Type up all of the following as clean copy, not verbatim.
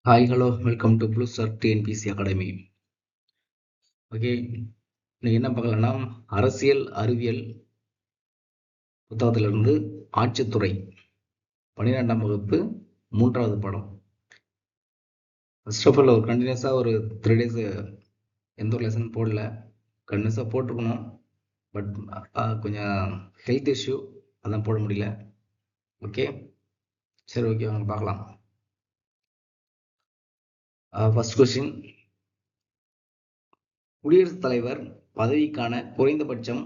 Hi hello welcome to blue star TNPSC academy. Okay, இன்னைக்கு என்ன பார்க்கலாம்னா அரசியல் அறிவியல் புத்தகத்திலிருந்து ஆட்சித்துறை 12ஆம் வகுப்பு 3வது பாடம். ஃபர்ஸ்ட் ஆஃப் ஆல் ஒரு கண்டினியூஸாக ஒரு 3 days எந்த ஒரு லெசன் போடல. கண்டினியூஸாக போட்டிருக்கணும், பட் கொஞ்சம் ஹெல்த் இஷ்யூ, அதான் போட முடியல. ஓகே, சரி, ஓகே, வாங்க பார்க்கலாம். ஃபர்ஸ்ட் கொஸ்டின், குடியரசுத் தலைவர் பதவிக்கான குறைந்தபட்சம்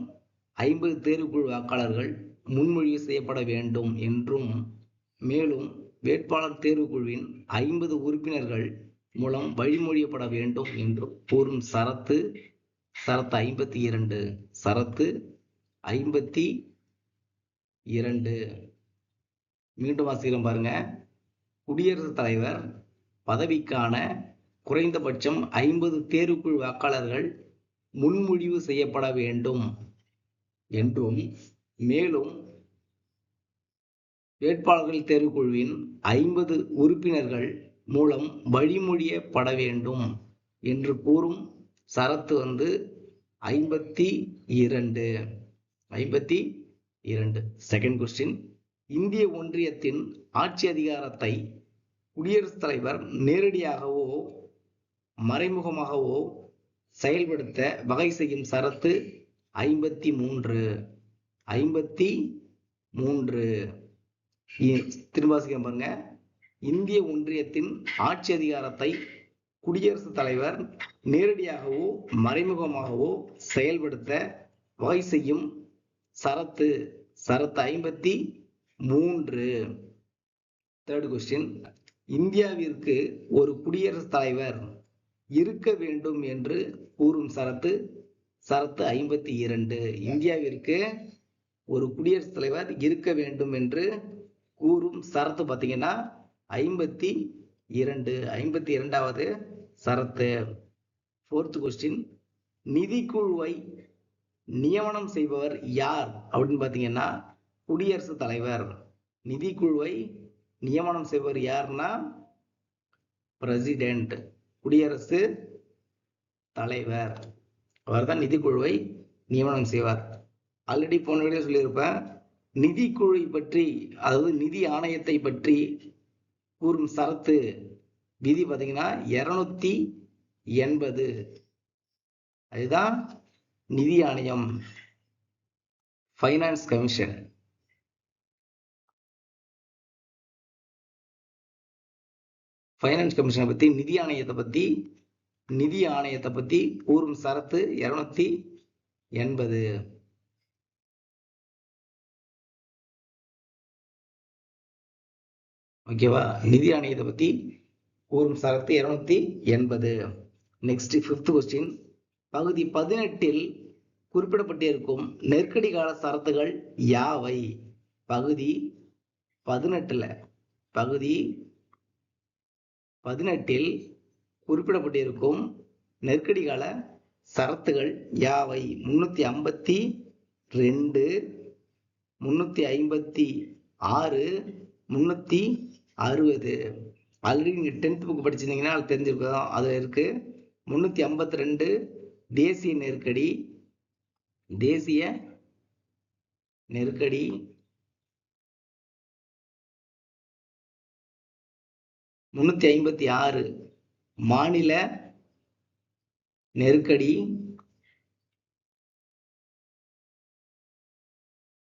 50 தேர்வுக்குழு வாக்காளர்கள் முன்மொழிவு செய்யப்பட வேண்டும் என்றும், மேலும் வேட்பாளர் தேர்வுக்குழுவின் 50 உறுப்பினர்கள் மூலம் வழிமொழியப்பட வேண்டும் என்றும் கூறும் சரத்து 52. சரத்து 52. மீண்டும் வாசிக்கிறோம் பாருங்க. குடியரசுத் தலைவர் பதவிக்கான குறைந்தபட்சம் 50 தேர்வுக்குழு வாக்காளர்கள் முன்மொழிவு செய்யப்பட வேண்டும் என்றும், மேலும் வேட்பாளர்கள் தேர்வுக்குழுவின் 50 உறுப்பினர்கள் மூலம் வழிமொழியப்பட வேண்டும் என்று கூறும் சரத்து 52. செகண்ட் கொஸ்டின், இந்திய ஒன்றியத்தின் ஆட்சி அதிகாரத்தை குடியரசுத் தலைவர் நேரடியாகவோ மறைமுகமாகவோ செயல்படுத்த வகை செய்யும் சரத்து 53. திரும்ப பாருங்க. இந்திய ஒன்றியத்தின் ஆட்சி அதிகாரத்தை குடியரசுத் தலைவர் நேரடியாகவோ மறைமுகமாகவோ செயல்படுத்த வகை செய்யும் சரத்து 53. தேர்ட் கொஸ்டின், இந்தியாவிற்கு ஒரு குடியரசுத் தலைவர் இருக்க வேண்டும் என்று கூறும் சரத்து 52. இந்தியாவிற்கு ஒரு குடியரசுத் தலைவர் இருக்க வேண்டும் என்று கூறும் சரத்து பார்த்தீங்கன்னா 52வது சரத்து. ஃபோர்த் கொஸ்டின், நிதிக்குழுவை நியமனம் செய்பவர் யார் அப்படின்னு பார்த்தீங்கன்னா குடியரசுத் தலைவர். நிதிக்குழுவை நியமனம் செய்பவர் யாருன்னா பிரசிடென்ட், குடியரசு தலைவர். அவர்தான் நிதிக்குழுவை நியமனம் செய்வார். ஆல்ரெடி போன வீடியோ சொல்லியிருப்பேன். நிதிக்குழு பற்றி, அதாவது நிதி ஆணையத்தை பற்றி கூறும் சரத்து விதி பார்த்தீங்கன்னா 280. அதுதான் நிதி ஆணையம், ஃபைனான்ஸ் கமிஷன். ஃபைனான்ஸ் கமிஷனை பத்தி, நிதி ஆணையத்தை பத்தி கூறும் சரத்து 280. ஓகேவா? நிதி ஆணையத்தை பத்தி கூறும் சரத்து 280. நெக்ஸ்ட் ஃபிஃப்த் கொஸ்டின், பகுதி 18 குறிப்பிடப்பட்டிருக்கும் நெருக்கடி கால சரத்துகள் யாவை? பகுதி 18 குறிப்பிடப்பட்டிருக்கும் நெருக்கடி கால சரத்துகள் யாவை? 352, 356, 360. ஆல்ரெடி நீங்க 10th புக் படிச்சிருந்தீங்கன்னா அது தெரிஞ்சிருக்கோம். அதுல இருக்கு 352 தேசிய நெருக்கடி, 356 மாநில நெருக்கடி,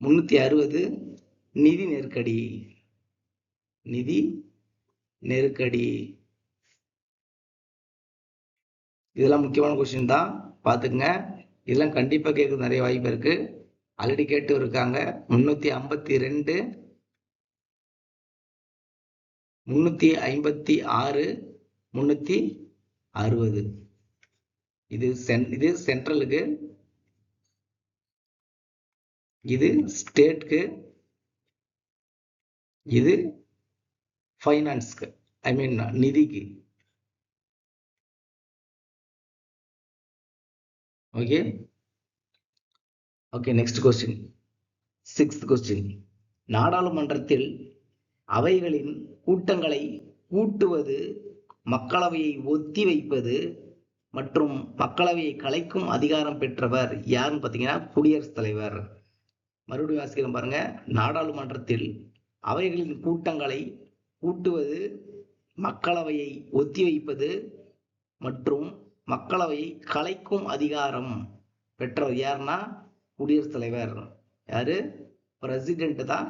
360 நிதி நெருக்கடி. இதெல்லாம் முக்கியமான கொஸ்டின் தான், பாத்துக்கங்க. இதெல்லாம் கண்டிப்பா கேட்க நிறைய வாய்ப்பு இருக்கு. ஆல்ரெடி கேட்டு இருக்காங்க. 352, 356, 360. இது சென்ட்ரலுக்கு, இது ஸ்டேட்க்கு, இது ஃபைனான்ஸ்க்கு, ஐ மீன் நிதிக்கு. Okay, next question, 6th question, நாடாளுமன்றத்தில் அவைகளின் கூட்டங்களை கூட்டுவது மக்களவையை ஒத்தி வைப்பது மற்றும் மக்களவையை கலைக்கும் அதிகாரம் பெற்றவர் யாருன்னு பார்த்தீங்கன்னா குடியரசுத் தலைவர். மறுபடியும் வாசிக்கிறேன் பாருங்க. நாடாளுமன்றத்தில் அவைகளின் கூட்டங்களை கூட்டுவது, மக்களவையை ஒத்திவைப்பது மற்றும் மக்களவையை கலைக்கும் அதிகாரம் பெற்றவர் யாருன்னா குடியரசுத் தலைவர். யாரு? பிரசிடென்ட் தான்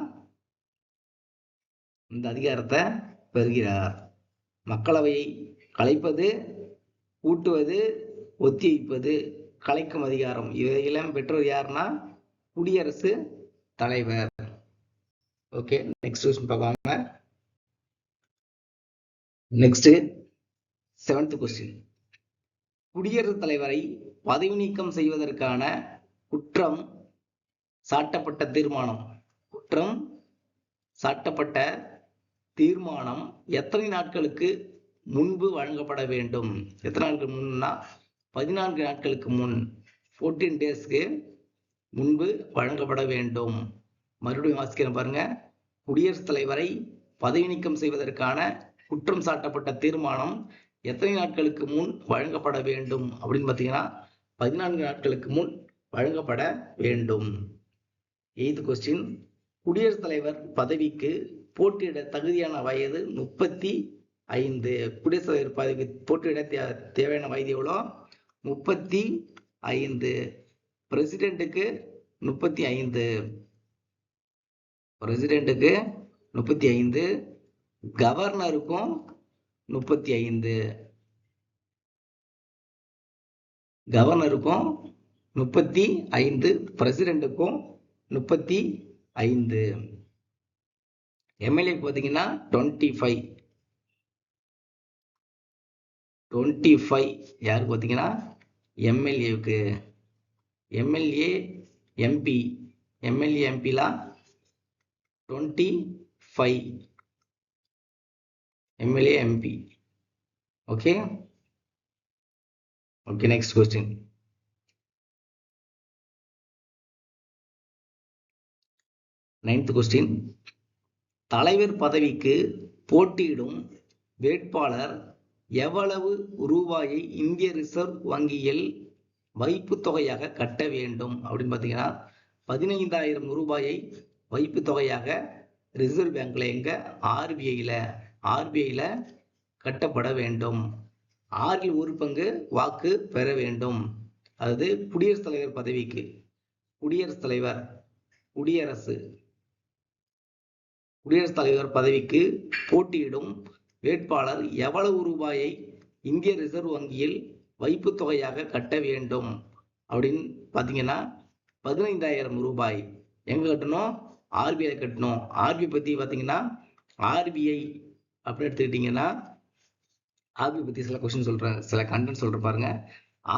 இந்த அதிகாரத்தை பெறுகிறார். மக்களவையை கலைப்பது, கூட்டுவது, ஒத்திவைப்பது, கலைக்கும் அதிகாரம் இவையெல்லாம் பெற்றவர் யாருன்னா குடியரசு தலைவர். ஓகே, நெக்ஸ்ட் கொஸ்டின் பார்ப்பாங்க. Next 7th question. குடியரசுத் தலைவரை பதவி நீக்கம் செய்வதற்கான குற்றம் சாட்டப்பட்ட தீர்மானம் எத்தனை நாட்களுக்கு முன்பு வழங்கப்பட வேண்டும்? எத்தனை நாட்கள் முன்னா 14 நாட்களுக்கு முன், 14 டேஸ்க்கு முன்பு வழங்கப்பட வேண்டும். மறுபடியும் வாசிக்கிறேன் பாருங்க. குடியரசுத் தலைவரை பதவி நீக்கம் செய்வதற்கான குற்றம் சாட்டப்பட்ட தீர்மானம் எத்தனை நாட்களுக்கு முன் வழங்கப்பட வேண்டும் அப்படின்னு பார்த்தீங்கன்னா 14 நாட்களுக்கு முன் வழங்கப்பட வேண்டும். 8th question. குடியரசுத் தலைவர் பதவிக்கு போட்டியிட தகுதியான வயது 35. குடியரசுத் தலைவர் பதவிக்கு போட்டியிட தேவையான வயது எவ்வளோ? 35. பிரசிடென்ட்டுக்கு 35. பிரசிடென்ட்டுக்கு 35. கவர்னருக்கும் 35. கவர்னருக்கும் 35. பிரசிடென்ட்டுக்கும் 35. எம்எல்ஏ பார்த்தீங்கன்னா 25. யாருக்கு பார்த்தீங்கன்னா எம்எல்ஏவுக்கு. எம்எல்ஏ எம்பிலாம் 25. MLA MP. Okay, next question. 9th question. தலைவர் பதவிக்கு போட்டியிடும் வேட்பாளர் எவ்வளவு ரூபாயை இந்திய ரிசர்வ் வங்கியில் வைப்பு தொகையாக கட்ட வேண்டும் அப்படின்னு பார்த்தீங்கன்னா 15,000 ரூபாயை வைப்பு தொகையாக ரிசர்வ் பேங்க்ல எங்க ஆர்பிஐல கட்டப்பட வேண்டும். 1/6 பங்கு வாக்கு பெற வேண்டும். அதாவது குடியரசுத் தலைவர் பதவிக்கு குடியரசுத் தலைவர் பதவிக்கு போட்டியிடும் வேட்பாளர் எவ்வளவு ரூபாயை இந்திய ரிசர்வ் வங்கியில் வைப்பு தொகையாக கட்ட வேண்டும் அப்படின்னு பார்த்தீங்கன்னா 15,000 ரூபாய். எங்க கட்டணும்? ஆர்பிஐ கட்டணும். ஆர்பிஐ பத்தி பார்த்தீங்கன்னா ஆர்பிஐ அப்படின்னு எடுத்துக்கிட்டீங்கன்னா ஆர்பிஐ பத்தி சில கொஸ்டின் சொல்றேன், சில கண்டென்ட் சொல்றேன் பாருங்க.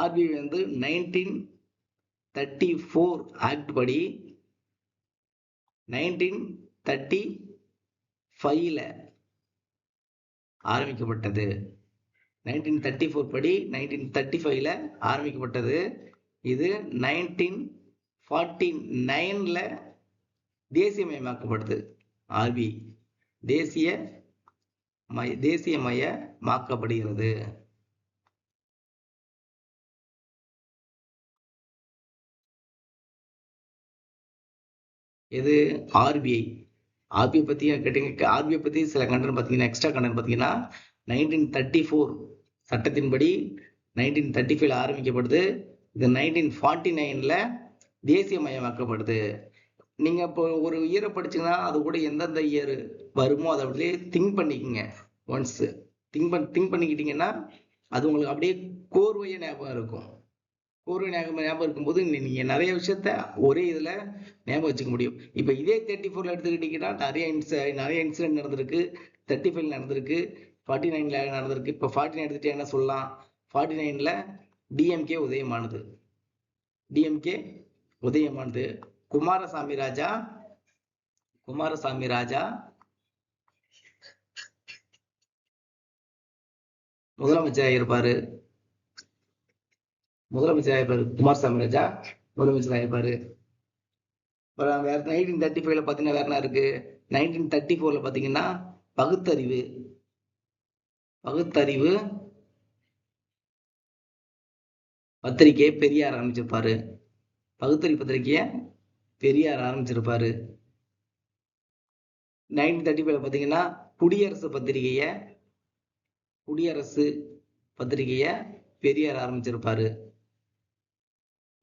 ஆர்பிஐ வந்து 1934 ஆக்ட் படி 1935ல ஆரம்பிக்கப்பட்டது. 1934 படி 1935ல ஆரம்பிக்கப்பட்டது. இது 1949ல தேசியமயமாக்கப்படுது. ஆர்பிஐ தேசியமயமாக்கப்படுகிறது. இது ஆர்பிஐ பத்தி கேட்டீங்க. ஆர்பிஐ பத்தி சில கண்டென்ட் பார்த்தீங்கன்னா, எக்ஸ்ட்ரா கண்டென்ட் பார்த்தீங்கன்னா 1934 சட்டத்தின்படி 1935ல ஆரம்பிக்கப்படுது. இது 1949ல தேசியமயமாக்கப்படுது. நீங்க இப்போ ஒரு இயரை படிச்சீங்கன்னா அது கூட எந்தெந்த இயர் வருமோ அதை அப்படியே திங்க் பண்ணிக்கோங்க. ஒன்ஸ் திங்க் பண்ணிக்கிட்டீங்கன்னா அது உங்களுக்கு அப்படியே கோர்வைய ஞாபகம் இருக்கும். ஞாபகம் இருக்கும்போது நீங்க நிறைய விஷயத்த ஒரே இதுல ஞாபகம் வச்சுக்க முடியும். இப்ப இதே 34ல எடுத்துக்கிட்டீங்கன்னா நிறைய இன்சிடென்ட் நடந்திருக்கு. 35 நடந்திருக்கு, 49ல நடந்திருக்கு. இப்ப 49 எடுத்துட்டு என்ன சொல்லலாம்? 49ல டிஎம்கே உதயமானது. குமாரசாமி ராஜா முதலமைச்சராக இருப்பாரு. குமாரசாமி ராஜா முதலமைச்சராக இருப்பாரு. வேற 1935ல பாத்தீங்கன்னா வேற என்ன இருக்கு? 1934ல பாத்தீங்கன்னா பகுத்தறிவு பகுத்தறிவு பத்திரிகையை பெரியார் ஆரம்பிச்சிருப்பாரு. பகுத்தறிவு பத்திரிகையை பெரியார் ஆரம்பிச்சிருப்பாரு. 1935 பார்த்தீங்கன்னா குடியரசு பத்திரிகையை பெரியார் ஆரம்பிச்சிருப்பாரு.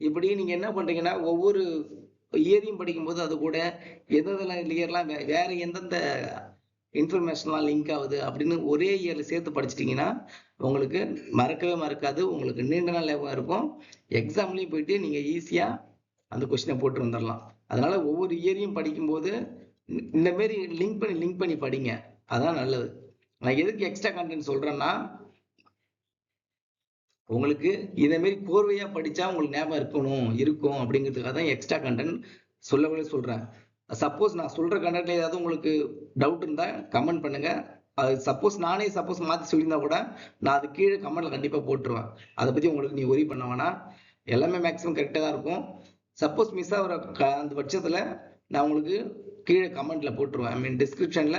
இப்படி நீங்க என்ன பண்றீங்கன்னா ஒவ்வொரு இயரையும் படிக்கும்போது அது கூட எதெல்லாம் இயர்லாம் வேற எந்தெந்த இன்ஃபர்மேஷன்லாம் லிங்க் ஆகுது அப்படின்னு ஒரே இயர்ல சேர்த்து படிச்சிட்டிங்கன்னா உங்களுக்கு மறக்கவே மறக்காது. உங்களுக்கு நீண்ட நாள் ஞாபகம் இருக்கும். எக்ஸாம்லையும் போயிட்டு நீங்க ஈஸியா அந்த கொஸ்டினை போட்டு வந்துடலாம். அதனால ஒவ்வொரு இயரையும் படிக்கும்போது இந்த மாதிரி லிங்க் பண்ணி படிங்க. அதான் நல்லது. நான் எதுக்கு எக்ஸ்ட்ரா கண்டென்ட் சொல்றேன்னா உங்களுக்கு இதே மாதிரி கோர்வையா படிச்சா உங்களுக்கு ஞாபகம் இருக்கும் அப்படிங்கிறதுக்காக தான் எக்ஸ்ட்ரா கண்டென்ட் சொல்லவே சொல்றேன். சப்போஸ் நான் சொல்ற கண்டென்ட்ல ஏதாவது உங்களுக்கு டவுட் இருந்தா கமெண்ட் பண்ணுங்க. அது சப்போஸ் மாத்தி சொல்லியிருந்தா கூட நான் அது கீழே கமெண்ட்ல கண்டிப்பா போட்டுருவேன். அதை பத்தி உங்களுக்கு நீ ஒரி பண்ண வேணாம். எல்லாமே மேக்ஸிமம் கரெக்டா தான் இருக்கும். சப்போஸ் மிஸ் ஆகிற அந்த பட்சத்துல நான் உங்களுக்கு கீழே கமெண்ட்ல போட்டுருவேன். ஐ மீன் டிஸ்கிரிப்ஷன்ல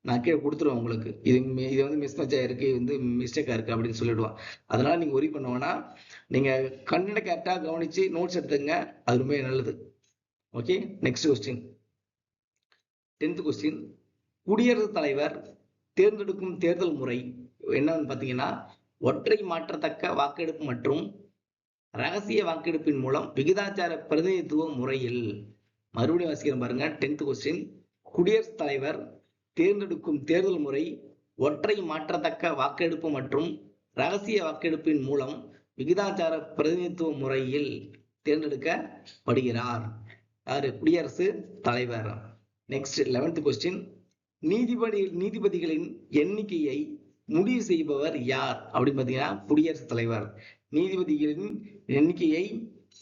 நான் கீழே கொடுத்துருவேன் உங்களுக்கு. இது வந்து மிஸ் மேட்ச் ஆயிருக்கு, வந்து மிஸ்டேக்கா இருக்கு அப்படின்னு சொல்லிடுவேன். அதனால நீங்க ஒரி பண்ண வேணாம். நீங்க கண்டென்ட் கரெக்டா கவனிச்சு நோட்ஸ் எடுத்துங்க. அது ரொம்ப நல்லது. Okay, next question. 10th question. குடியரசுத் தலைவர் தேர்ந்தெடுக்கும் தேர்தல் முறை என்னன்னு பாத்தீங்கன்னா ஒற்றை மாற்றத்தக்க வாக்கெடுப்பு மற்றும் ரகசிய வாக்கெடுப்பின் மூலம் விகிதாச்சார பிரதிநிதித்துவ முறையில். மறுபடியும் வாசிக்கிறேன் பாருங்க. 10th question. குடியரசுத் தலைவர் தேர்ந்தெடுக்கும் தேர்தல் முறை ஒற்றை மாற்றத்தக்க வாக்கெடுப்பு மற்றும் ரகசிய வாக்கெடுப்பின் மூலம் விகிதாச்சார பிரதிநிதித்துவ முறையில் தேர்ந்தெடுக்கப்படுகிறார். யாரு? குடியரசு தலைவர். Next 11th question. நீதிபதிகளின் எண்ணிக்கையை முடிவு செய்பவர் யார் அப்படின்னு பாத்தீங்கன்னா குடியரசுத் தலைவர். நீதிபதிகளின் எண்ணிக்கையை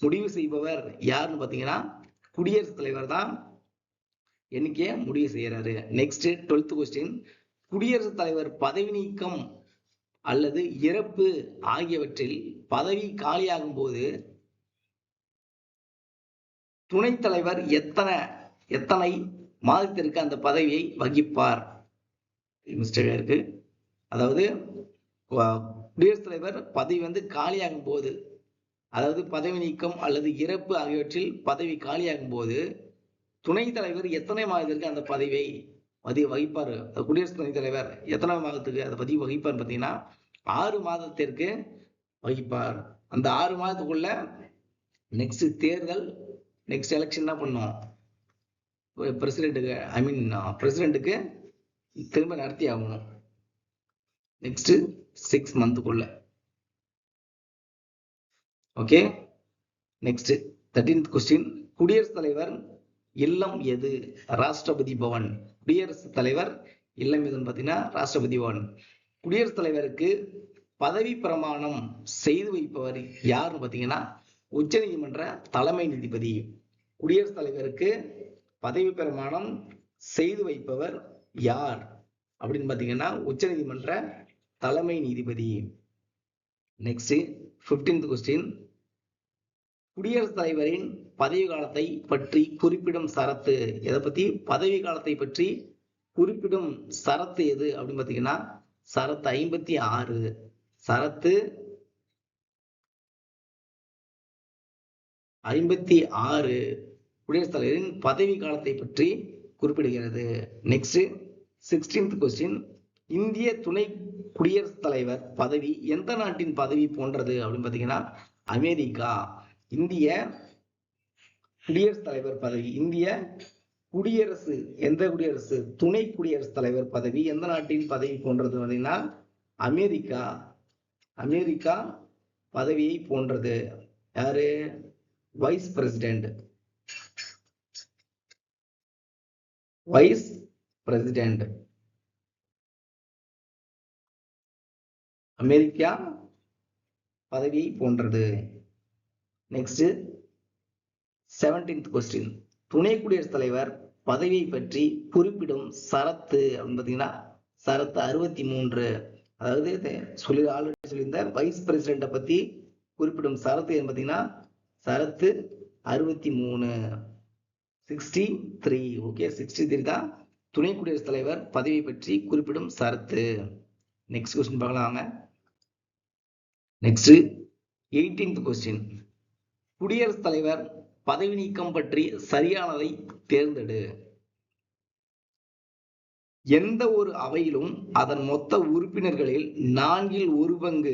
முடிவு செய்பவர் யாருன்னு பாத்தீங்கன்னா குடியரசுத் தலைவர் தான் எண்ணிக்கையை முடிவு செய்யறாரு. Next 12th question. குடியரசுத் தலைவர் பதவி நீக்கம் அல்லது இறப்பு ஆகியவற்றில் பதவி காலியாகும் போது துணைத் தலைவர் எத்தனை மாதத்திற்கு அந்த பதவியை வகிப்பார்? மிஸ்டேக்கா இருக்கு. அதாவது குடியரசுத் தலைவர் பதவி வந்து காலியாகும் போது, அதாவது பதவி நீக்கம் அல்லது இறப்பு ஆகியவற்றில் பதவி காலியாகும் போது துணைத் தலைவர் எத்தனை மாதத்திற்கு அந்த பதவியை வகிப்பார்? குடியரசு துணைத் தலைவர் எத்தனை மாதத்துக்கு அந்த பதவி வகிப்பார் பார்த்தீங்கன்னா 6 மாதத்திற்கு வகிப்பார். அந்த 6 மாதத்துக்குள்ள நெக்ஸ்ட் தேர்தல், நெக்ஸ்ட் எலெக்ஷன் என்ன பண்ணும்? பிரசிடென்ட்டுக்கு திரும்ப நடத்தி ஆகணும். நெக்ஸ்ட் 6 மந்த்துக்குள்ள. Okay, next 13th question. குடியரசுத் தலைவர் இல்லம் எது? ராஷ்டிரபதி பவன். குடியரசுத் தலைவர் இல்லம் எதுன்னு பார்த்தீங்கன்னா ராஷ்டிரபதி பவன். குடியரசுத் தலைவருக்கு பதவி பிரமாணம் செய்து வைப்பவர் யாருன்னு பார்த்தீங்கன்னா உச்ச நீதிமன்ற தலைமை நீதிபதி. குடியரசுத் தலைவருக்கு பதவி பிரமாணம் செய்து வைப்பவர் யார் அப்படின்னு பார்த்தீங்கன்னா உச்ச நீதிமன்ற தலைமை நீதிபதி. Next 15th question. குடியரசுத் தலைவரின் பதவி காலத்தை பற்றி குறிப்பிடும் சரத்து. எதை பத்தி? பதவி காலத்தை பற்றி குறிப்பிடும் சரத்து எது அப்படின்னு பார்த்தீங்கன்னா சரத்து 56. சரத்து 56 குடியரசுத் தலைவரின் பதவி காலத்தை பற்றி குறிப்பிடுகிறது. Next 16th question. இந்திய துணை குடியரசுத் தலைவர் பதவி எந்த நாட்டின் பதவி போன்றது அப்படின்னு பார்த்தீங்கன்னா அமெரிக்கா. இந்திய குடியரசுத் தலைவர் பதவி, இந்திய குடியரசு, எந்த குடியரசு? துணை குடியரசுத் தலைவர் பதவி எந்த நாட்டின் பதவி போன்றது பார்த்தீங்கன்னா அமெரிக்கா. அமெரிக்கா பதவியை போன்றது. யாரு? Vice president. Vice president America பதவியை போன்றது. Next 17th question. துணை குடியரசுத் தலைவர் பதவியை பற்றி குறிப்பிடும் சரத்து அப்படின்னு பார்த்தீங்கன்னா சரத்து 63. அதாவது ஆல்ரெடி சொல்லியிருந்த வைஸ் பிரசிடென்ட்டை பத்தி குறிப்பிடும் சரத்து பார்த்தீங்கன்னா சரத்து 63. 63. ஓகே, 63 தான் துணை குடியரசுத் தலைவர் பதவியை பற்றி குறிப்பிடும் சரத்து. நெக்ஸ்ட் கொஸ்டின் பார்க்கலாங்க. Next 18th question. குடியரசுத் தலைவர் பதவி நீக்கம் பற்றி சரியானதை தேர்ந்தெடு. எந்த ஒரு அவையிலும் அதன் மொத்த உறுப்பினர்களில் 1/4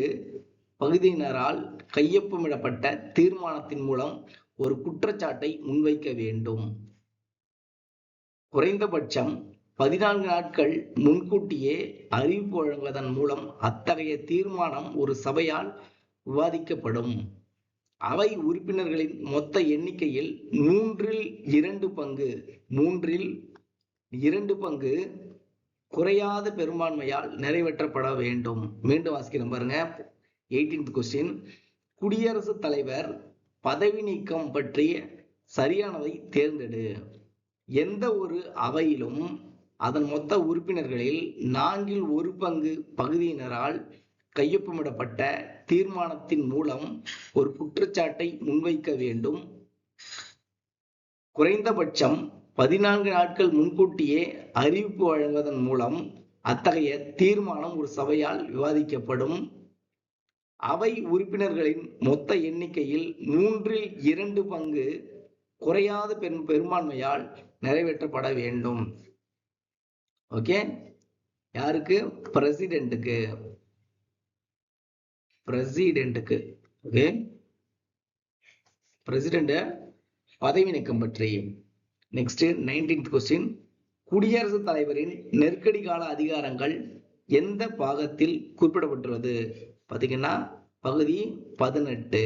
பகுதியினரால் கையொப்பமிடப்பட்ட தீர்மானத்தின் மூலம் ஒரு குற்றச்சாட்டை முன்வைக்க வேண்டும். குறைந்தபட்சம் 14 நாட்கள் முன்கூட்டியே அறிவிப்பு வழங்குவதன் மூலம் அத்தகைய தீர்மானம் ஒரு சபையால் விவாதிக்கப்படும். அவை உறுப்பினர்களின் மொத்த எண்ணிக்கையில் 2/3 குறையாத பெரும்பான்மையால் நிறைவேற்றப்பட வேண்டும். மீண்டும் வாசிக்கிறேன் பாருங்க. 18th question. குடியரசுத் தலைவர் பதவி நீக்கம் பற்றி சரியானதை தேர்ந்தெடு. எந்த ஒரு அவையிலும் அதன் மொத்த உறுப்பினர்களில் 1/4 பகுதியினரால் கையொப்பமிடப்பட்ட தீர்மானத்தின் மூலம் ஒரு குற்றச்சாட்டை முன்வைக்க வேண்டும். குறைந்தபட்சம் 14 நாட்கள் முன்கூட்டியே அறிவிப்பு வழங்குவதன் மூலம் அத்தகைய தீர்மானம் ஒரு சபையால் விவாதிக்கப்படும். அவை உறுப்பினர்களின் மொத்த எண்ணிக்கையில் 2/3 குறையாத பெரும்பான்மையால் நிறைவேற்றப்பட வேண்டும். ஓகே, யாருக்கு? பிரசிடென்ட்டுக்கு. ஓகே, பிரசிடென்ட் பதவி நீக்கம் பற்றி. Next 19th question. குடியரசுத் தலைவரின் நெருக்கடி கால அதிகாரங்கள் எந்த பாகத்தில் குறிப்பிடப்பட்டுள்ளது? பார்த்தீங்கன்னா பகுதி 18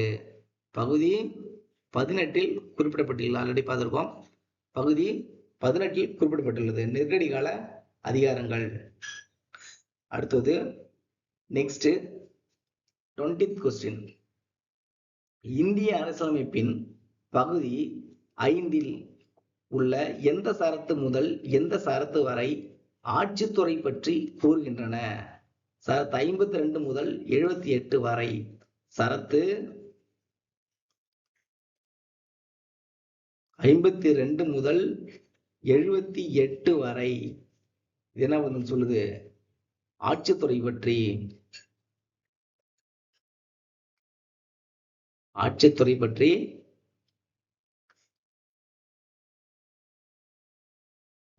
குறிப்பிடப்பட்டுள்ளது. ஆல்ரெடி பார்த்திருக்கோம். பகுதி 18 குறிப்பிடப்பட்டுள்ளது நெருக்கடி கால அதிகாரங்கள். அடுத்தது நெக்ஸ்ட் 20th கொஸ்டின். இந்திய அரசியலமைப்பின் பகுதி 5 உள்ள எந்த சரத்து முதல் எந்த சரத்து வரை ஆட்சித்துறை பற்றி கூறுகின்றன? சரத்து 52 முதல் 78 வரை. சரத்து 52 முதல் 78 வரை என்ன சொல்லுது? ஆட்சித்துறை பற்றி.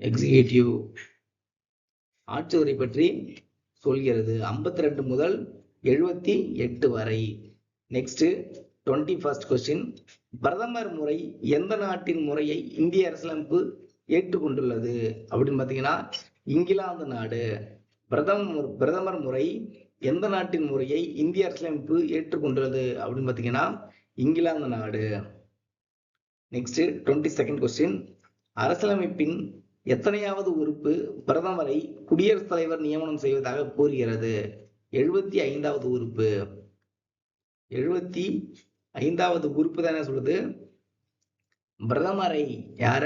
எக்ஸிகியூட்டிவ் ஆட்சித்துறை பற்றி சொல்கிறது. 52 முதல் 78 வரை. Next 21st question. பிரதமர் முறை எந்த நாட்டின் முறையை இந்திய அரசியலமைப்பு ஏற்றுக்கொண்டுள்ளது அப்படின்னு பார்த்தீங்கன்னா இங்கிலாந்து நாடு. பிரதமர் முறை எந்த நாட்டின் முறையை இந்திய அரசியலமைப்பு ஏற்றுக்கொண்டுள்ளது அப்படின்னு பார்த்தீங்கன்னா இங்கிலாந்து நாடு. Next 22nd question. அரசியலமைப்பின் எத்தனையாவது உறுப்பு பிரதமரை குடியரசுத் தலைவர் நியமனம் செய்வதாக கூறுகிறது? 75வது உறுப்பு. 75வது உறுப்பு தானே சொல்லுது பிரதமரை யார?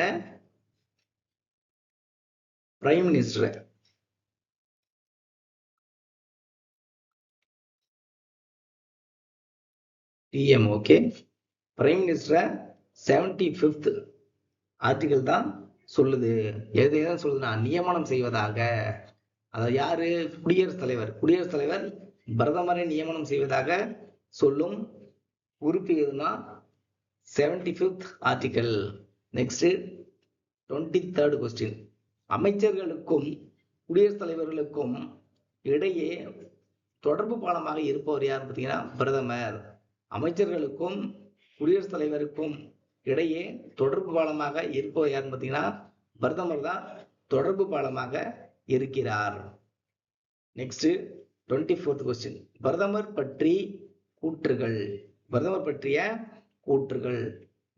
Prime minister. PM. Okay, prime minister 75th article தான் சொல்லுது. எதுதான் சொல்லுதுன்னா நியமனம் செய்வதாக. அதாவது யாரு? குடியரசுத் தலைவர் பிரதமரை நியமனம் செய்வதாக சொல்லும் உறுப்பு எதுனா 75th article. Next 23rd question. அமைச்சர்களுக்கும் குடியரசுத் தலைவர்களுக்கும் இடையே தொடர்பு பாலமாக இருப்பவர் யார் பார்த்தீங்கன்னா பிரதமர். அமைச்சர்களுக்கும் குடியரசுத் தலைவருக்கும் இடையே தொடர்பு பாலமாக இருப்பவர் யாருன்னு பார்த்தீங்கன்னா பிரதமர் தான் தொடர்பு பாலமாக இருக்கிறார். Next 24th question. பிரதமர் பற்றிய கூற்றுகள்.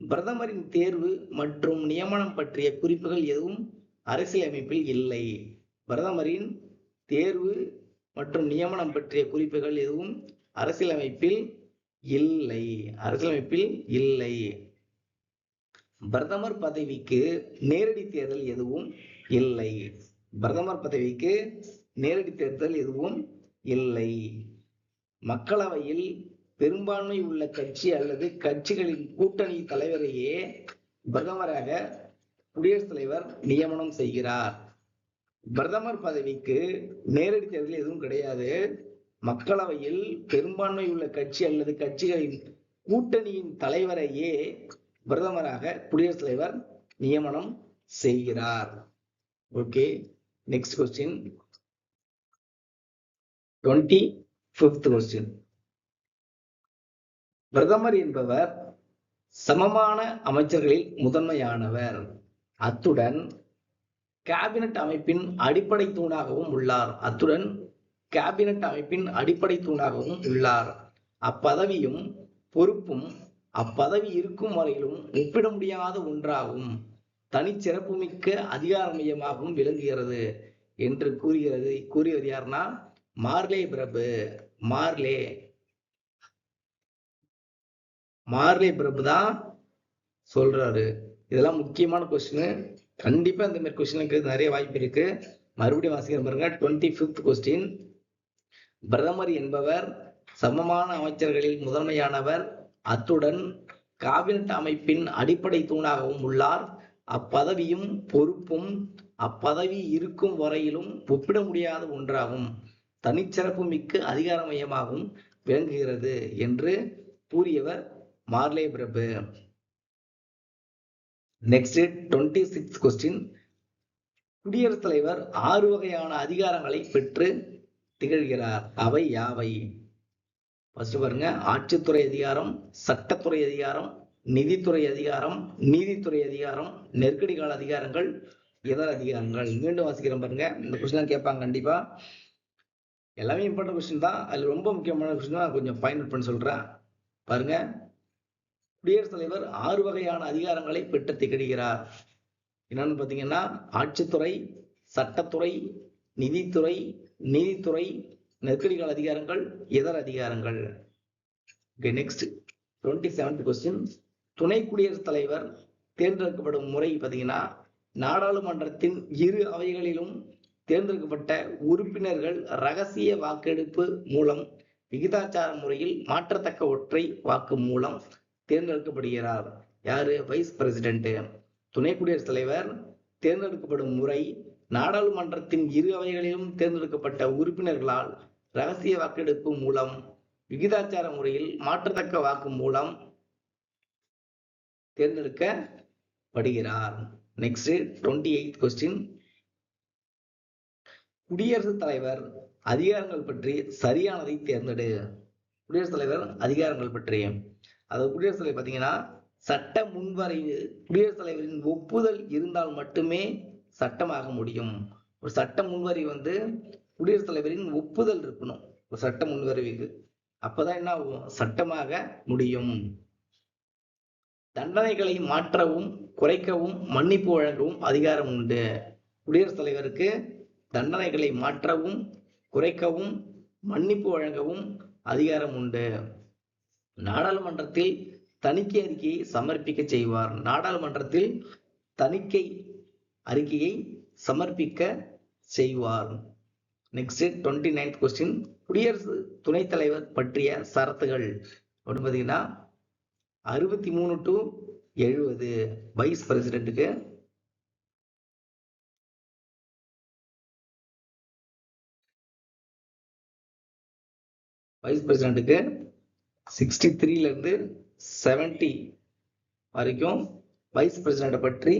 பிரதமரின் தேர்வு மற்றும் நியமனம் பற்றிய குறிப்புகள் எதுவும் அரசியலமைப்பில் இல்லை. பிரதமரின் தேர்வு மற்றும் நியமனம் பற்றிய குறிப்புகள் எதுவும் அரசியலமைப்பில் இல்லை. பிரதமர் பதவிக்கு நேரடி தேர்தல் எதுவும் இல்லை. மக்களவையில் பெரும்பான்மை உள்ள கட்சி அல்லது கட்சிகளின் கூட்டணி தலைவரையே பிரதமராக குடியரசுத் தலைவர் நியமனம் செய்கிறார். பிரதமர் பதவிக்கு நேரடி தேர்தல் எதுவும் கிடையாது. மக்களவையில் பெரும்பான்மை உள்ள கட்சி அல்லது கட்சிகளின் கூட்டணியின் தலைவரையே பிரதமராக குடியரசுத் தலைவர் நியமனம் செய்கிறார். Okay, next question, 25th question. பிரதமர் என்பவர் சமமான அமைச்சர்களில் முதன்மையானவர். அத்துடன் கேபினட் அமைப்பின் அடிப்படை தூணாகவும் உள்ளார். அப்பதவியும் பொறுப்பும் அப்பதவி இருக்கும் வரையிலும் ஒப்பிட முடியாத ஒன்றாகும், தனிச்சிறப்புமிக்க அதிகார மையமாகவும் விளங்குகிறது என்று கூறியவர் யாருன்னா மார்லே பிரபு. மார்லே பிரபு தான் சொல்றாரு. இதெல்லாம் முக்கியமான கொஸ்டின். கண்டிப்பா இந்த மாதிரி கொஸ்டினுக்கு நிறைய வாய்ப்பு இருக்கு. மறுபடியும் வாசிக்கிறேன் பாருங்க. 25th question. பிரதமர் என்பவர் சமமான அமைச்சர்களில் முதன்மையானவர். அத்துடன் கேபினட் அமைப்பின் அடிப்படை தூணாகவும் உள்ளார். அப்பதவியும் பொறுப்பும் அப்பதவி இருக்கும் வரையிலும் ஒப்பிட முடியாத ஒன்றாகும், தனிச்சிறப்பு மிக்க அதிகார மையமாகவும் விளங்குகிறது என்று கூறியவர் மார்லே பிரபு. Next 26th question. குடியரசுத் தலைவர் 6 வகையான அதிகாரங்களை பெற்று திகழ்கிறார். அவை யாவை? ஃபர்ஸ்ட் பாருங்க, ஆட்சித்துறை அதிகாரம், சட்டத்துறை அதிகாரம், நிதித்துறை அதிகாரம், நீதித்துறை அதிகாரம், நெருக்கடி கால அதிகாரங்கள், இதர அதிகாரங்கள். மீண்டும் வாசிக்கிறேன் பாருங்க. இந்த கொஸ்டின் கேட்பாங்க கண்டிப்பா. எல்லாமே இம்பார்ட்டன்ட் கொஸ்டின் தான். அதுல ரொம்ப முக்கியமான கொஸ்டின் தான், கொஞ்சம் பாயிண்ட் பண்ணி சொல்றேன் பாருங்க. குடியரசுத் தலைவர் 6 வகையான அதிகாரங்களை பெற்று திகழ்கிறார். என்னன்னு பாத்தீங்கன்னா ஆட்சித்துறை, சட்டத்துறை, நிதித்துறை, நீதித்துறை, நெருக்கடி கால அதிகாரங்கள், இதர அதிகாரங்கள். Next 27th question. துணை குடியரசுத் தலைவர் தேர்ந்தெடுக்கப்படும் முறை பாத்தீங்கன்னா நாடாளுமன்றத்தின் இரு அவைகளிலும் தேர்ந்தெடுக்கப்பட்ட உறுப்பினர்கள் ரகசிய வாக்கெடுப்பு மூலம் விகிதாச்சார முறையில் மாற்றத்தக்க ஒற்றை வாக்கு மூலம் தேர்ந்தெடுக்கப்படுகிறார். யாரு? Vice president. துணை குடியரசுத் தலைவர் தேர்ந்தெடுக்கப்படும் முறை நாடாளுமன்றத்தின் இரு அவைகளிலும் தேர்ந்தெடுக்கப்பட்ட உறுப்பினர்களால் ரகசிய வாக்கெடுப்பு மூலம் விகிதாச்சார முறையில் மாற்றத்தக்க வாக்கு மூலம் தேர்ந்தெடுக்கப்படுகிறார். Next 28th question. குடியரசுத் தலைவர் அதிகாரங்கள் பற்றி சரியானதை தேர்ந்தெடு. குடியரசுத் தலைவர் அதிகாரங்கள் பற்றி, அதாவது குடியரசுத் தலைவர் பார்த்தீங்கன்னா சட்ட முன்வரைவு குடியரசுத் தலைவரின் ஒப்புதல் இருந்தால் மட்டுமே சட்டமாக முடியும். ஒரு சட்ட முன்வரைவு குடியரசுத் தலைவரின் ஒப்புதல் இருக்கணும் ஒரு சட்ட முன்வரைவுக்கு, அப்பதான் என்ன ஆகும்? சட்டமாக முடியும். தண்டனைகளை மாற்றவும் குறைக்கவும் மன்னிப்பு வழங்கவும் அதிகாரம் உண்டு. குடியரசுத் தலைவருக்கு தண்டனைகளை மாற்றவும் குறைக்கவும் மன்னிப்பு வழங்கவும் அதிகாரம் உண்டு. நாடாளுமன்றத்தில் தணிக்கை அறிக்கையை சமர்ப்பிக்க செய்வார். நாடாளுமன்றத்தில் தணிக்கை அறிக்கையை சமர்ப்பிக்க செய்வார். Next 29th question. குடியரசு துணைத் தலைவர் பற்றிய சரத்துகள் பார்த்தீங்கன்னா 63 to 70. வைஸ் பிரசிடென்ட்டுக்கு வைஸ் பிரசிடென்ட்டுக்கு 63ல இருந்து 70 வரைக்கும் வைஸ் பிரசிடென்ட் பற்றி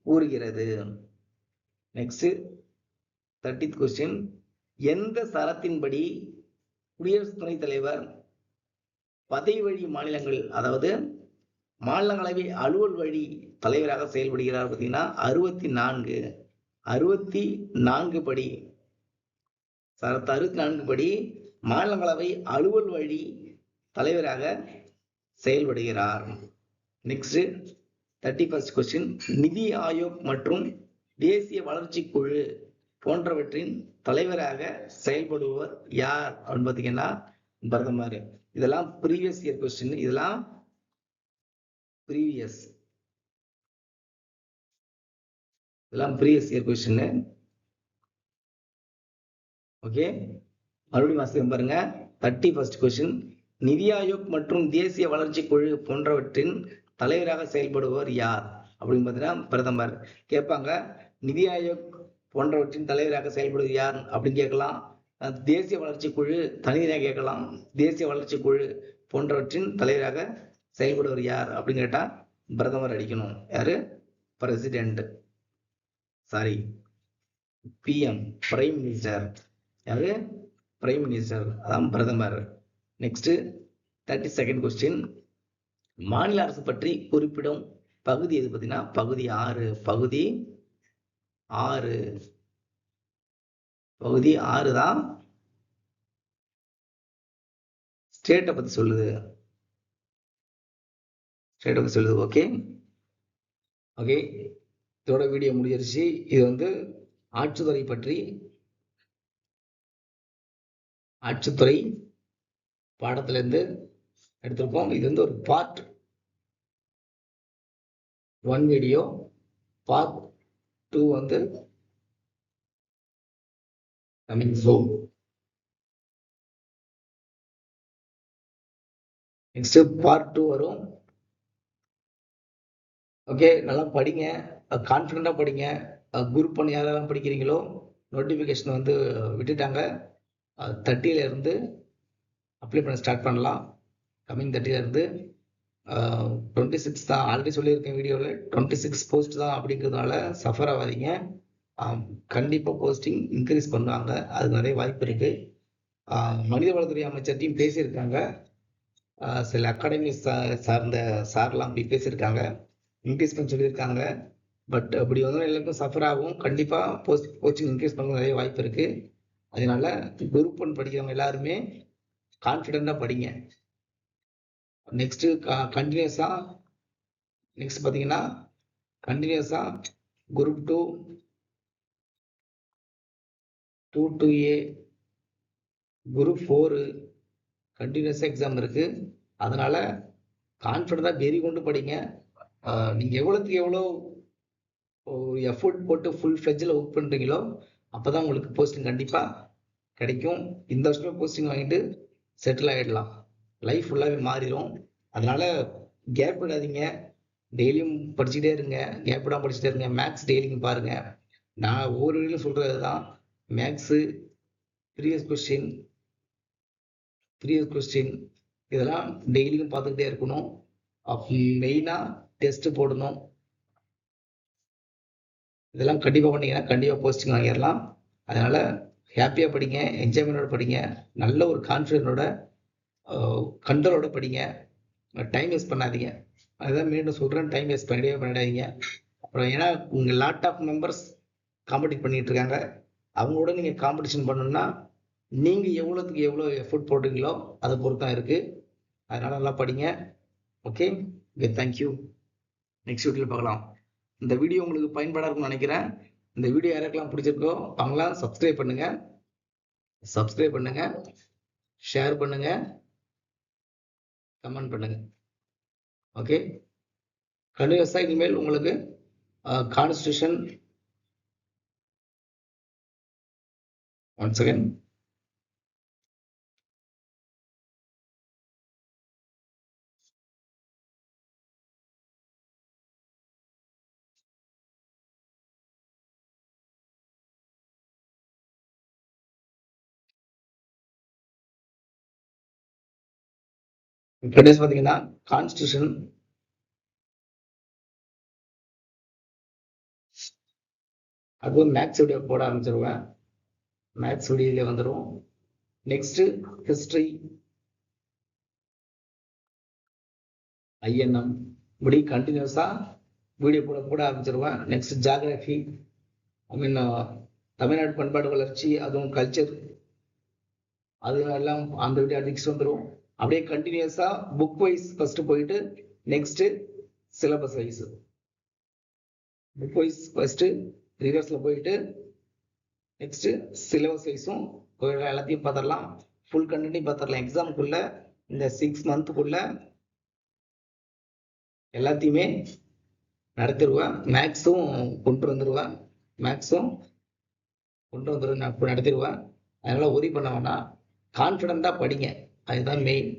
கூறுகிறது. Next 30th question. எந்த சரத்தின்படி குடியரசு துணைத் தலைவர் பதவி வழி மாநிலங்கள், அதாவது மாநிலங்களவை அலுவல் வழி தலைவராக செயல்படுகிறார்? பார்த்தீங்கன்னா 64 படி, சரத்து 64 படி மாநிலங்களவை அலுவல் வழி தலைவராக செயல்படுகிறார். Next 31st question. நிதி ஆயோக் மற்றும் தேசிய வளர்ச்சி குழு போன்றவற்றின் தலைவராக செயல்படுபவர் யார் அப்படின்னு பார்த்தீங்கன்னா பிரதமர். இதெல்லாம் ப்ரீவியஸ் இயர் கொஸ்டின். இதெல்லாம் ப்ரீவியஸ் இயர் கொஸ்டின். ஓகே, மறுபடியும் வாசிக்க பாருங்க. 31st question. நிதி ஆயோக் மற்றும் தேசிய வளர்ச்சி குழு போன்றவற்றின் தலைவராக செயல்படுபவர் யார் அப்படின்னு பார்த்தீங்கன்னா பிரதமர். கேட்பாங்க நிதி ஆயோக் போன்றவற்றின் தலைவராக செயல்படுவது யார் அப்படின்னு கேட்கலாம். தேசிய வளர்ச்சி குழு தனியாக கேட்கலாம். தேசிய வளர்ச்சி குழு போன்றவற்றின் தலைவராக செயல்படுவர் யார் அப்படின்னு கேட்டா பிரதமர் அடிக்கணும். யாரு? President, sorry PM, prime minister. யாரு? பிரைம் மினிஸ்டர், அதான் பிரதமர். Next 32nd question. மாநில அரசு பற்றி குறிப்பிடும் பகுதி எது பார்த்தீங்கன்னா பகுதி 6. பகுதி 6 தான் ஸ்டேட்டை பத்தி சொல்லுது. ஓகே ஓகே, இதோட வீடியோ முடிஞ்சிருச்சு. இது வந்து ஆட்சித்துறை பாடத்துல இருந்து எடுத்திருக்கோம். இது வந்து ஒரு பார்ட் 1 வீடியோ. பார்ட் 2 வந்து கமிங் சூன். நெக்ஸ்ட் பார்ட் 2 வரும். ஓகே, நல்லா படிங்க, கான்ஃபிடண்டா படிங்க. குரூப் 1 யாரெல்லாம் படிக்கிறீங்களோ நோட்டிஃபிகேஷன் வந்து விட்டுட்டாங்க. 30ல இருந்து அப்ளை பண்ண ஸ்டார்ட் பண்ணலாம். கம்மிங் 30ல இருந்து 26 தான் ஆல்ரெடி சொல்லியிருக்கேன் வீடியோவில். 26 போஸ்ட் தான் அப்படிங்கிறதுனால சஃபர் ஆகாதீங்க. கண்டிப்பாக போஸ்டிங் இன்க்ரீஸ் பண்ணுவாங்க, அது நிறைய வாய்ப்பு இருக்கு. மனிதவளத்துறை அமைச்சர்கிட்டையும் பேசியிருக்காங்க. சில அகாடமி சார்ந்த சார்லாம் போய் பேசியிருக்காங்க, இன்க்ரீஸ் பண்ண சொல்லியிருக்காங்க. பட் அப்படி வந்து எல்லாருக்கும் சஃபர் ஆகும். கண்டிப்பாக போஸ்டிங் இன்க்ரீஸ் பண்ண நிறைய வாய்ப்பு இருக்கு. அதனால குரூப் 1 படிக்கிறவங்க எல்லாருமே கான்ஃபிடென்ட்டாக படிங்க. நெக்ஸ்ட் கண்டினியூஸா நெக்ஸ்ட் பார்த்தீங்கன்னா கண்டினியூஸா குரூப் 2, 2A, குரூப் 4 கண்டினியூஸா எக்ஸாம் இருக்கு. அதனால கான்ஃபிடென்ட்டா வெறி கொண்டு படிங்க. நீங்க எவ்வளவுக்கு எவ்வளோ எஃபோர்ட் போட்டு ஃபுல் ஃப்ளெட்ஜில் ஒர்க் பண்றீங்களோ அப்பதான் உங்களுக்கு போஸ்டிங் கண்டிப்பா கிடைக்கும். இந்த வருஷமே போஸ்டிங் வாங்கிட்டு செட்டில் ஆகிடலாம். லைஃப் ஃபுல்லாகவே மாறிடும். அதனால கேப் விடாதீங்க, டெய்லியும் படிச்சுட்டே இருங்க. கேப் விடாம படிச்சுட்டே இருங்க. மேக்ஸ் டெய்லியும் பாருங்க. நான் ஒவ்வொரு வீடியோலையும் சொல்றது தான், மேக்ஸு ப்ரீவியஸ் கொஸ்டின் இதெல்லாம் டெய்லியும் பார்த்துக்கிட்டே இருக்கணும். மெயினாக டெஸ்ட் போடணும். இதெல்லாம் கண்டிப்பாக பண்ணீங்கன்னா கண்டிப்பாக போஸ்டிங் வாங்கிடலாம். அதனால ஹாப்பியாக படிங்க, என்ஜாய்மெண்டோட படிங்க, நல்ல ஒரு கான்ஃபிடென்ட்டோட கண்ட்ரோலோட படிங்க. டைம் வேஸ்ட் பண்ணாதீங்க. அதுதான் மீண்டும் சொல்கிறேன், டைம் வேஸ்ட் பண்ணிடாதீங்க. அப்புறம் ஏன்னா உங்கள் லாட் ஆஃப் மெம்பர்ஸ் காம்படிட் பண்ணிட்டு இருக்காங்க. அவங்களோட நீங்கள் காம்படிஷன் பண்ணணும்னா நீங்கள் எவ்வளோத்துக்கு எவ்வளோ எஃபோர்ட் போடுறீங்களோ அதை பொறுத்து தான் இருக்குது. அதனால நல்லா படிங்க. Okay, thank you. நெக்ஸ்ட் வீடியோவில் பார்க்கலாம். இந்த வீடியோ உங்களுக்கு பயன்பாடாக இருக்கும்னு நினைக்கிறேன். இந்த வீடியோ யாருக்கெல்லாம் பிடிச்சிருக்கோ அவங்களாம் சப்ஸ்கிரைப் பண்ணுங்க, ஷேர் பண்ணுங்க, கமெண்ட் பண்ணுங்க. ஓகே, கண்டினியூஸாக இனிமேல் உங்களுக்கு கான்ஸ்டியூஷன் ஒன் செகண்ட் பார்த்தீங்கன்னா கான்ஸ்டியூஷன், அது மேக்ஸ் வீடியோ போட ஆரம்பிச்சிருவேன். மேக்ஸ் வீடியோல வந்துடும். நெக்ஸ்ட் ஹிஸ்டரி, INM இப்படி கண்டினியூஸா வீடியோ போட ஆரம்பிச்சிருவேன். நெக்ஸ்ட் ஜியாகிரபி, தமிழ்நாடு பண்பாடு வளர்ச்சி, அதுவும் கல்ச்சர், அது எல்லாம் அந்த வீடியோ நெக்ஸ்ட் வந்துடும். அப்படியே கண்டினியூஸா புக் வைஸ் ஃபர்ஸ்ட் போயிட்டு next syllabus wise, book wise first ரிவர்ஸ்ல போயிட்டு நெக்ஸ்ட் சிலபஸ் வைஸும் எல்லாத்தையும் பார்த்துடலாம். ஃபுல் கண்டென்ட்டையும் பார்த்துடலாம். எக்ஸாமுக்குள்ள இந்த 6 மந்த்துக்குள்ள எல்லாத்தையுமே நடத்திடுவேன். மேக்ஸும் கொண்டு வந்துடுவேன். நடத்திடுவேன். அதனால ஒரி பண்ண வேணாம், கான்ஃபிடென்ட்டா படிங்க. அதுதான் மெயின்,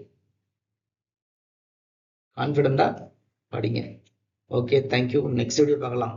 கான்ஃபிடென்ட்டா படிங்க. Okay, thank you. நெக்ஸ்ட் வீடியோ பார்க்கலாம்.